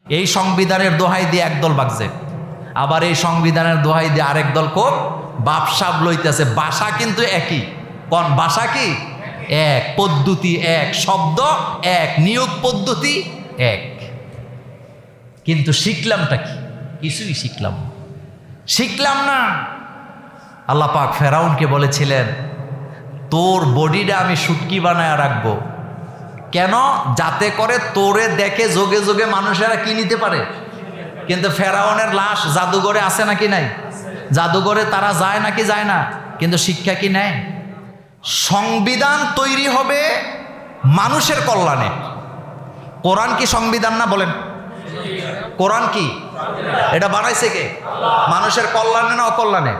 এই সংবিধানের দোহাই দিয়ে একদল বাগছে, আবার এই সংবিধানের দোহাই দিয়ে আরেক দল কোক বাপসাপ লইতেছে। ভাষা কিন্তু একই, কোন ভাষা কি এক, পদ্ধতি এক, শব্দ এক, নিয়োগ পদ্ধতি এক, কিন্তু শিখলামটা কি? কিছুই শিখলাম না। আল্লাহ পাক ফেরাউনকে বলেছিলেন, তোর বডিটা আমি শুটকি বানায় রাখবো। কেন? যাতে করে তোরে দেখে যোগে যোগে মানুষেরা কি নিতে পারে। কিন্তু ফেরাউনের লাশ জাদুঘরে আছে নাকি নাই? জাদুঘরে তারা যায় নাকি যায় না? কিন্তু শিক্ষা কি নেয়? সংবিধান তৈরি হবে মানুষের কল্যাণে। কোরআন কি সংবিধান না? বলেন, কোরআন কি? এটা বানাইছে কে? মানুষের কল্যাণে না অকল্যাণে?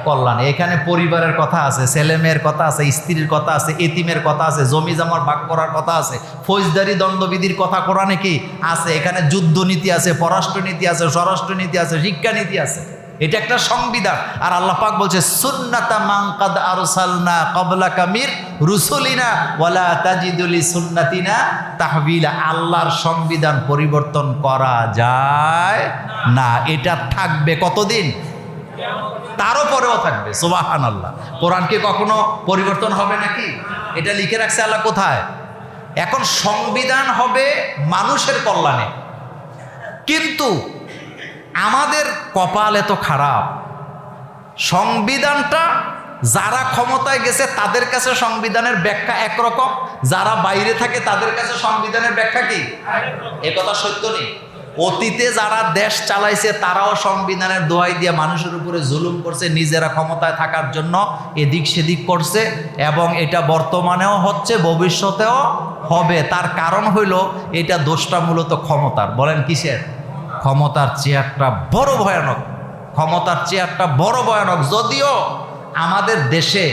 কল্যাণে। এখানে পরিবারের কথা আছে, ছেলে মেয়ের কথা আছে, স্ত্রীর কথা আছে, এতিমের কথা আছে, জমি জমার ভাগ করার কথা আছে, ফৌজদারি দণ্ডবিধির কথা কোরআনে কি আছে? এখানে যুদ্ধ নীতি আছে, পররাষ্ট্র নীতি আছে, স্বরাষ্ট্র নীতি আছে, শিক্ষা নীতি আছে। এটা একটা সংবিধান। আর আল্লাহ পাক বলছে, সুন্নাতা মান কাদ আরসালনা ক্বাবলাকা মির রুসুলিনা ওয়ালা তাজিদু লিসুন্নাতিনা তাহবিলা। আল্লাহর সংবিধান পরিবর্তন করা যায় না। এটা থাকবে কতদিন? তারও পরেও থাকবে। সুবহানাল্লাহ। কোরআন কি কখনো পরিবর্তন হবে নাকি? এটা লিখে রাখছে আল্লাহ কোথায়? এখন সংবিধান হবে মানুষের কল্যাণে। কিন্তু আমাদের কপাল এত খারাপ, সংবিধানটা যারা ক্ষমতায় গেছে তাদের কাছে সংবিধানের ব্যাখ্যা একরকম, যারা বাইরে থাকে তাদের কাছে সংবিধানের ব্যাখ্যা কি? এ কথা সত্য নেই। অতীতে যারা দেশ চালাইছে তারাও সংবিধানের দোহাই দিয়ে মানুষের উপরে জুলুম করছে, নিজেরা ক্ষমতায় থাকার জন্য এদিক সেদিক করছে, এবং এটা বর্তমানেও হচ্ছে, ভবিষ্যতেও হবে। তার কারণ হইল এটা দোষটা মূলত ক্ষমতার। বলেন কিসের? ক্ষমতার চেয়ারটা বড় ভয়ানক, ক্ষমতার চেয়ারটা বড় ভয়ানক। যদিও আমাদের দেশে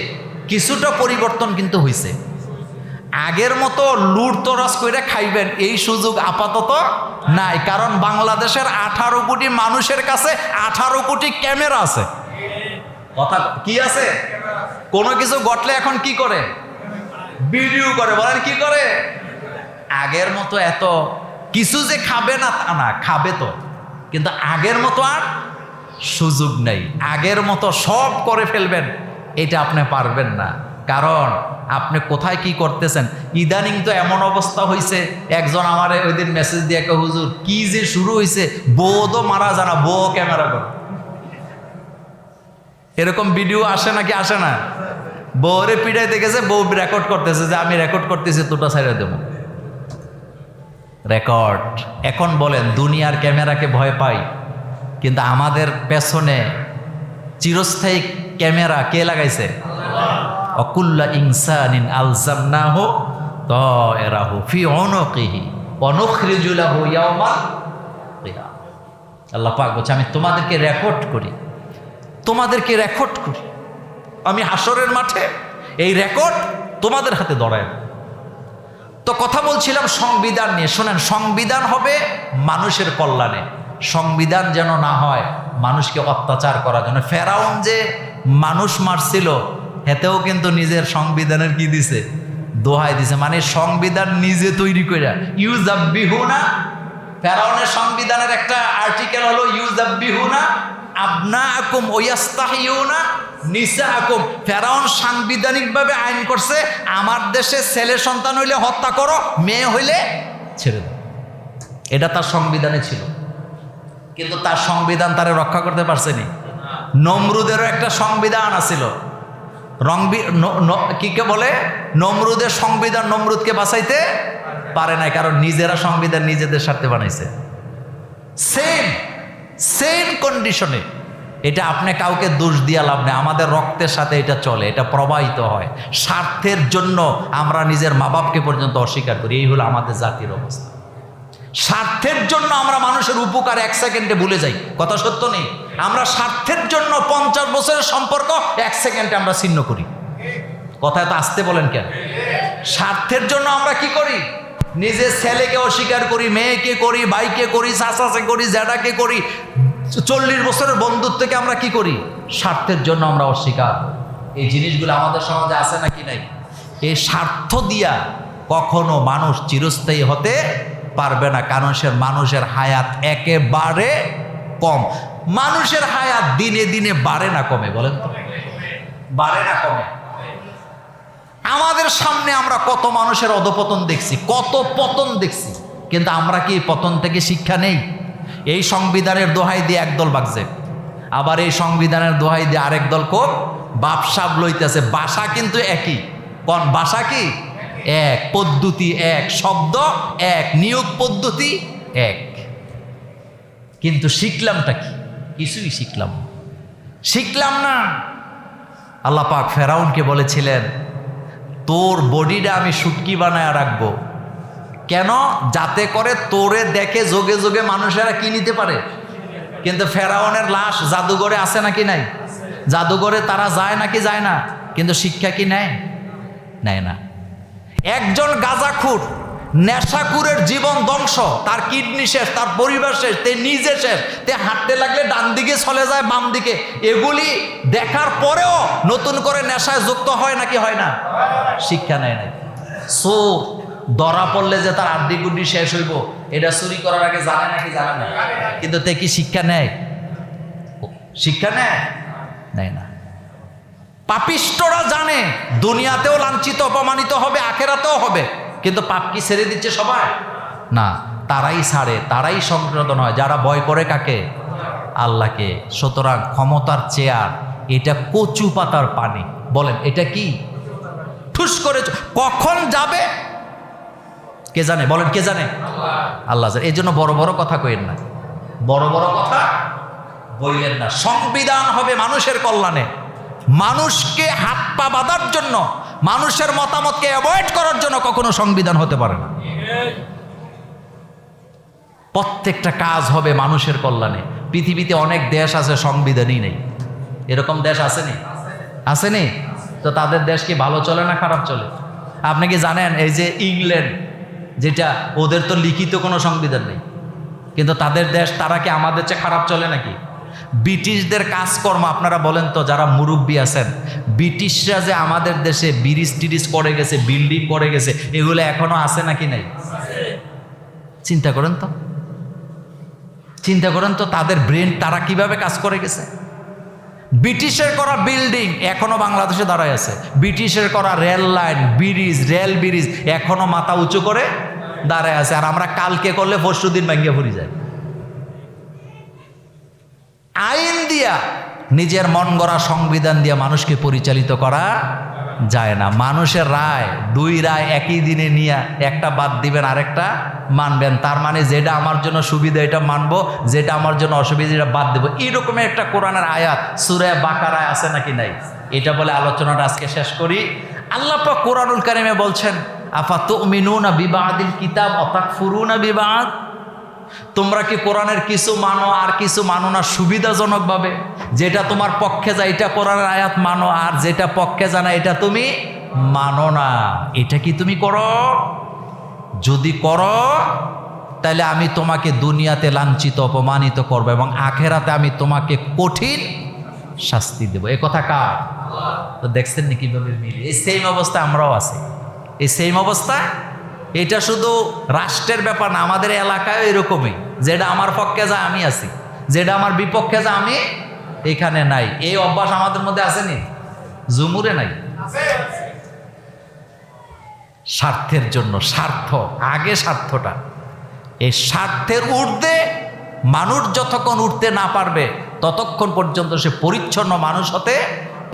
কিছুটা পরিবর্তন কিন্তু হয়েছে। আগের মতো লুটতরাজ করে খাইবেন এই সুযোগ আপাতত নাই, কারণ বাংলাদেশের 18 কোটি মানুষের কাছে 18 কোটি ক্যামেরা আছে। কথা কি আছে? কোনো কিছু ঘটলে এখন কি করে? ভিডিও করে। বলেন কি করে? আগের মতো এত কিছু যে খাবে না তা না, খাবে তো, কিন্তু আগের মতো আর সুযোগ নেই। আগের মতো সব করে ফেলবেন এটা আপনি পারবেন না, কারণ আপনি কোথায় কি করতেছেন। ইদানিং তো এমন অবস্থা হয়েছে, একজন আমার ওই দিন মেসেজ দিয়ে কে, হুজুর কি যে শুরু হয়েছে, বউ তো মারা জানা, বউ ক্যামেরা করে। এরকম ভিডিও আসে নাকি আসে না? বউরে পিড়াইতে গেছে, বউ রেকর্ড করতেছে যে আমি রেকর্ড করতেছি, তোটা ছাইড়া দেবো রেকর্ড। এখন বলেন, দুনিয়ার ক্যামেরাকে ভয় পাই, কিন্তু আমাদের পেছনে চিরস্থায়ী ক্যামেরা কে লাগাইছে? অকুল্লা ইনসানিন আলজামনাহু তায়রাহু ফি উনুকিহি ওয়া নুখরিজু লাহু ইয়াওমাল কিয়ামাহ। আল্লাহ পাক বলছে, আমি তোমাদেরকে রেকর্ড করি, আমি হাসরের মাঠে এই রেকর্ড তোমাদের হাতে ধরায়। তো কথা বলছিলাম সংবিধান নিয়ে। শোনেন, সংবিধান হবে মানুষের কল্যাণে। সংবিধান যেন না হয় মানুষকে অত্যাচার করার জন্য। ফেরাউন যে মানুষ মারছিল, হেতেও কিন্তু নিজের সংবিধানের কি দিছে? দোহাই দিছে। মানে সংবিধান নিজে তৈরি করে ইউজাব্বিহুনা। ফেরাউনের সংবিধানের একটা আর্টিকেল হলো ইউজাব্বিহুনা আবনাআকুম ওয়া ইস্তাহইউনা নিসাআকুম। ফেরাউন সাংবিধানিকভাবে আইন করছে, আমার দেশে ছেলে সন্তান হইলে হত্যা করো, মেয়ে হইলে ছেড়ে দাও। এটা তার সংবিধানে ছিল, কিন্তু তার সংবিধান তারে রক্ষা করতে পারছেনি। নমরুদেরও একটা সংবিধান আছিল। কি কে বলে? নমরুদের সংবিধান নমরুদকে বাঁচাইতে পারে নাই, কারণ নিজেরা সংবিধান নিজেদের স্বার্থে বানাইছে। সেম কন্ডিশনে। এটা আপনি কাউকে দোষ দিয়া লাভ নেই, আমাদের রক্তের সাথে এটা চলে, এটা প্রবাহিত হয়। স্বার্থের জন্য আমরা নিজের মা বাপকে পর্যন্ত অস্বীকার করি। এই হলো আমাদের জাতির অবস্থা। স্বার্থের জন্য আমরা মানুষের উপকার 1 সেকেন্ডে ভুলে যাই। কথা সত্য নেই? আমরা স্বার্থের জন্য 50 বছরের সম্পর্ক 1 সেকেন্ডে আমরা ছিন্ন করি। কথা এত আসতে বলেন কেন? স্বার্থের জন্য আমরা কি করি? নিজের ছেলেকে অস্বীকার করি, মেয়েকে করি, ভাইকে করি, চাচাকে করি, জ্যাঠাকে করি। 40 বছরের বন্ধুত্বকে আমরা কি করি? স্বার্থের জন্য আমরা অস্বীকার। এই জিনিসগুলো আমাদের সমাজে আছে নাকি নাই? এই স্বার্থ দিয়া কখনো মানুষ চিরস্থায়ী হতে পারবে না, কারণ সে মানুষের হায়াত একেবারে কম। মানুষের হায়াত দিনে দিনে বাড়ে না কমে? বলেন তো, বাড়ে না কমে? আমাদের সামনে আমরা কত মানুষের অধপতন দেখছি, কত পতন দেখছি, কিন্তু আমরা কি পতন থেকে শিক্ষা নেই? এই সংবিধানের দোহাই দিয়ে একদল বাগছে, আবার এই সংবিধানের দোহাই দিয়ে আরেক দল কোক বাপসাব লইতেছে। ভাষা কিন্তু একই, কোন ভাষা কি এক, পদ্ধতি এক, শব্দ এক, নিয়োগ পদ্ধতি এক, কিন্তু শিখলামটা কি? কিছুই শিখলাম না। আল্লাহ পাক ফেরাউনকে বলেছিলেন, তোর বডিটা আমি শুটকি বানায় রাখবো। কেন? যাতে করে তোরে দেখে যোগে যোগে মানুষেরা কি নিতে পারে। কিন্তু ফেরাউনের লাশ জাদুঘরে আছে নাকি নাই? জাদুঘরে তারা যায় নাকি যায় না? কিন্তু শিক্ষা কি নেয় না। একজন গাঁজাখুর, নেশাখুরের জীবন ধ্বংস, তার কিডনি শেষ, তার পরিবার শেষ, তে নিজে শেষ, তে হাঁটতে লাগলে ডান দিকে চলে যায় বাম দিকে। এগুলি দেখার পরেও নতুন করে নেশায় যুক্ত হয় নাকি হয় না? শিক্ষা নেয় নাই। ধরা পড়লে যে তার আড্ডি গুড্ডি শেষ হইব, এটা চুরি করার আগে জানে নাকি জানে না? কিন্তু তে কি শিক্ষা নেয়? নেয় না। পাপিষ্টরা জানে দুনিয়াতেও লাঞ্ছিত অপমানিত হবে, আখেরাতেও হবে, কিন্তু পাপ কি ছেড়ে দিচ্ছে সবাই? না, তারাই ছাড়ে, তারাই সংশোধন হয় যারা ভয় করে কাকে? আল্লাহকে। সুতরাং ক্ষমতার চেয়ার এটা কচু পাতার পানি। বলেন এটা কি? ঠুস করে কখন যাবে কে জানে? বলেন কে জানে? আল্লাহ জানে। এই জন্য বড় বড় কথা কইেন না, বড় বড় কথা বললেন না। সংবিধান হবে মানুষের কল্যাণে, মানুষকে হাত পা বাঁধার জন্য, মানুষের মতামতকে অ্যাভয়েড করার জন্য কখনো সংবিধান হতে পারে না। প্রত্যেকটা কাজ হবে মানুষের কল্যাণে। পৃথিবীতে অনেক দেশ আছে সংবিধানই নেই, এরকম দেশ আসেনি? তো তাদের দেশ কি ভালো চলে না খারাপ চলে? আপনি কি জানেন এই যে ইংল্যান্ড, যেটা ওদের তো লিখিত কোনো সংবিধান নেই, কিন্তু তাদের দেশ, তারা কি আমাদের চেয়ে খারাপ চলে নাকি? ব্রিটিশদের কাজকর্ম আপনারা বলেন তো, যারা মুরব্বী আছেন, ব্রিটিশরা যে আমাদের দেশে ব্রিজ টিরিজ করে গেছে, বিল্ডিং করে গেছে, এগুলো এখনো আছে নাকি নাই? চিন্তা করেন তো তাদের ব্রেন তারা কিভাবে কাজ করে গেছে। ব্রিটিশের করা বিল্ডিং এখনো বাংলাদেশে দাঁড়ায় আছে, ব্রিটিশের করা রেল লাইন, রেল ব্রিজ এখনো মাথা উঁচু করে দাঁড়ায় আছে, আর আমরা কালকে করলে পরশুদিন ভাঙ্গিয়া ফুরি যায়। আইন দিয়া, নিজের মন গড়া সংবিধান দিয়া মানুষকে পরিচালিত করা যায় না। মানুষের রায়, দুই রায় একই দিনে নিয়ে একটা বাদ দিবেন, আরেকটা মানবেন। তার মানে যেটা আমার জন্য সুবিধা এটা মানবো, যেটা আমার জন্য অসুবিধা এটা বাদ দেবো। এইরকমের একটা কোরআনের আয়াত সূরা বাকারায় আছে নাকি নাই? এটা বলে আলোচনাটা আজকে শেষ করি। আল্লাহ পাক কোরআনুল কারিমে বলছেন, আফাতুমিনুনা বিবাদিল কিতাব ওয়া তাকফুরুনা বিবাদ। তোমরা কি কোরআনের কিছু মানো আর কিছু মানো না সুবিধাজনকভাবে? যেটা তোমার পক্ষে যায় এটা কোরআনের আয়াত মানো, আর যেটা পক্ষে জানা এটা তুমি মানো না। এটা কি তুমি করো? যদি করো তাহলে আমি তোমাকে দুনিয়াতে লাঞ্ছিত অপমানিত করবো এবং আখেরাতে আমি তোমাকে কঠিন শাস্তি দেব। এ কথা কার? তো দেখছেন না কিভাবে মিলে? এই সেম অবস্থা আমরাও আছি, এই সেম অবস্থা। এটা শুধু রাষ্ট্রের ব্যাপার না, আমাদের এলাকায় এরকমই। যেটা আমার পক্ষে যায় আমি আছি, যেটা আমার বিপক্ষে যায় আমি এখানে নাই। এই অভ্যাস আমাদের মধ্যে আসেনি? জুমুরে নাই। স্বার্থের জন্য, স্বার্থ আগে, স্বার্থটা, এই স্বার্থের ঊর্ধ্বে মানুষ যতক্ষণ উঠতে না পারবে ততক্ষণ পর্যন্ত সে পরিচ্ছন্ন মানুষ হতে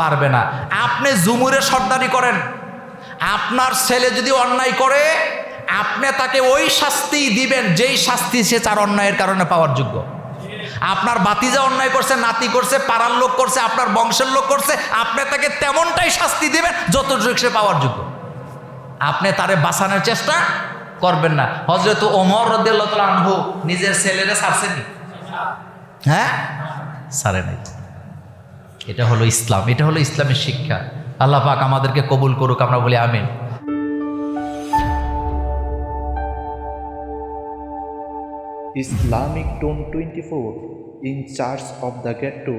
পারবে না। আপনি জুমুরে সর্দারি করেন, আপনার ছেলে যদি অন্যায় করে আপনি তাকে ওই শাস্তি দিবেন যেই শাস্তি সে তার অন্যায়ের কারণে পাওয়ার যোগ্য। আপনার ভাতিজা অন্যায় করছে, নাতি করছে, পাড়ার লোক করছে, আপনার বংশের লোক করছে, আপনি তাকে তেমনটাই শাস্তি দিবেন যতটুকু সে পাওয়ার যোগ্য। আপনি তারে বাঁচানোর চেষ্টা করবেন না। হযরত ওমর রাদিয়াল্লাহু তাআলা আনহু নিজের ছেলেরা ছাড়ছেনি? হ্যাঁ, ছাড়ে নাই। এটা হলো ইসলাম, এটা হলো ইসলামের শিক্ষা। আল্লাহ পাক আমাদেরকে কবুল করুক, আমরা বলি আমিন। Islamic Tone 24 in charge of the Ghetto